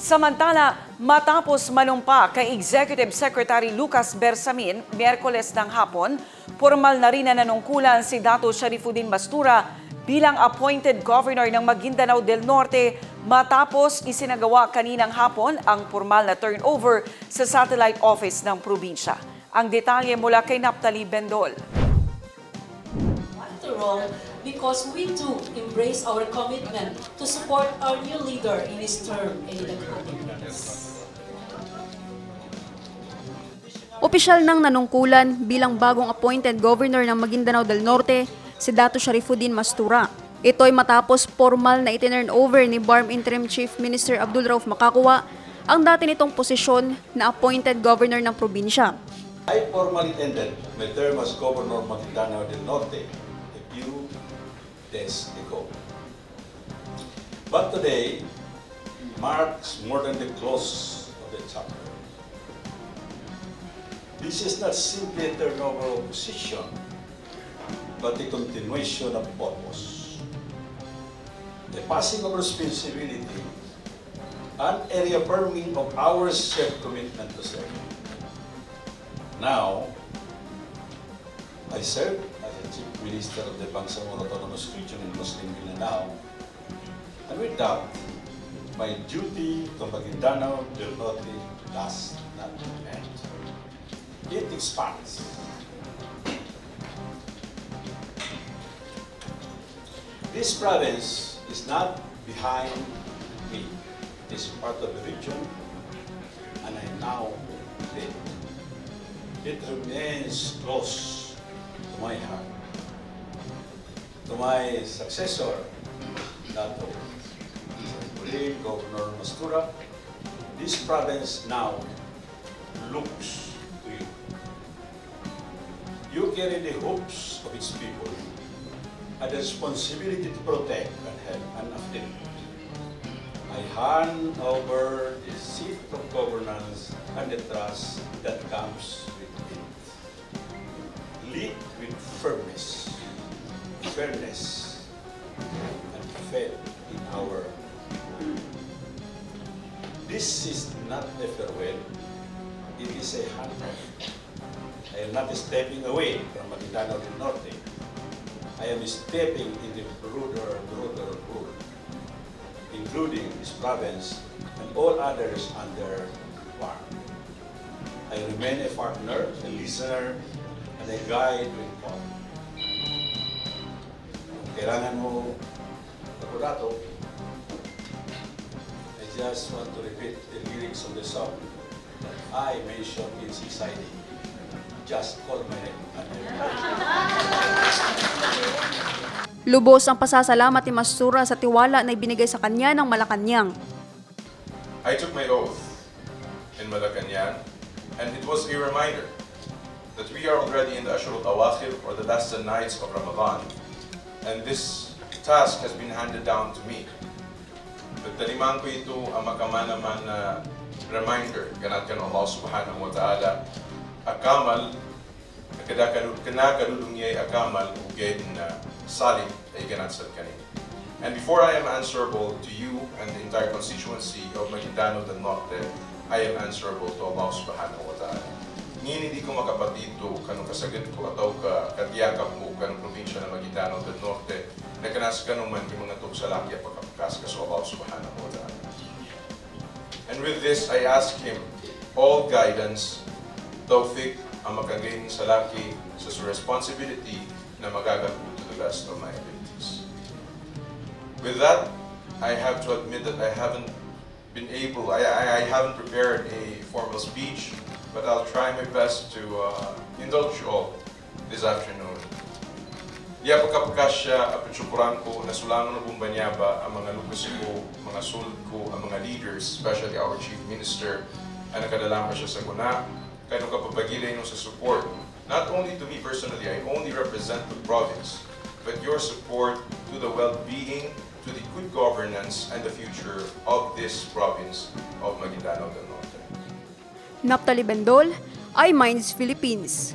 Samantala, matapos manumpa kay Executive Secretary Lucas Bersamin, Miyerkules ng hapon, formal na rin na nanungkulan si Dato Sharifuddin Mastura bilang appointed governor ng Maguindanao del Norte matapos isinagawa kaninang hapon ang formal na turnover sa satellite office ng probinsya. Ang detalye mula kay Naphtali Bendol. After all, because we too embrace our commitment to support our new leader in his term in the coming years. Opisyal nang nanungkulan bilang bagong appointed governor ng Maguindanao del Norte si Dato Sharifuddin Mastura. Ito ay matapos formal na itinurn over ni BARM Interim Chief Minister Abdul Rauf Makakua ang dati nitong posisyon na appointed governor ng probinsya. I formally ended my term as Governor of Maguindanao del Norte a few days ago. But today marks more than the close of the chapter. This is not simply a turnover of position, but a continuation of purpose. The passing of responsibility and a reaffirming of our self-commitment to serve. Now, I serve as the Chief Minister of the Bangsamoro Autonomous Region in Muslim Mindanao, and with that, my duty to Maguindanao del Norte does not end. It expands. This province is not behind me. It is part of the region, and I now live. It remains close to my heart. To my successor, Dato Governor Mastura, this province now looks to you. You carry the hopes of its people and the responsibility to protect and help and uplift. I hand over the seat of governance and the trust that comes with it. Lead with firmness, fairness, and faith in our people. This is not a farewell, it is a handoff. I am not stepping away from Maguindanao del Norte. I am stepping in the broader role, including this province and all others under BARM. I remain a partner, a listener, and a guide with God. Kung kailangan mo Dato, I just want to repeat the lyrics of the song that I mentioned in society. Just call my name. Lubos ang pasasalamat ni Mastura sa tiwala na ibinigay sa kanya ng Malacanang. I took my oath in Malacanang, and it was a reminder that we are already in the Ashur al-Awakhir, or the last 10 nights of Ramadan, and this task has been handed down to me. Pagtaliman ko ito ang makamanaman na reminder ganat kan Allah subhanahu wa ta'ala akamal kanakalulungyay akamal ugay na salim ay ganat sa kanin. And before I am answerable to you and the entire constituency of Maguindanao del Norte, I am answerable to Allah subhanahu wa ta'ala. Ngayon hindi ko makapatito kanong kasagad ko ataw ka katiyakap mo kanong probinsya ng Maguindanao del Norte na kanas kanong man yung mga tugsalakya pagkapakas ka sa Allah subhanahu wa ta'ala. And with this, I ask Him all guidance, tawfiq, ang makagain sa laki sa responsibility na magagawa to the best of my abilities. With that, I have to admit that I haven't been able, I haven't prepared a formal speech, but I'll try my best to indulge you all this afternoon. Diya pagkapagkasya, apatsyukuran ko, nasulangan ng bumbanyaba ang mga lukas ko, mga sulod ko, ang mga leaders, especially our Chief Minister, ang nakadalama siya sa guna, kaya nung kapapagilay nung sa support, not only to me personally, I only represent the province, but your support to the well-being, to the good governance, and the future of this province of Maguindanao del Norte. Naphtali Bendol, iMinds Philippines.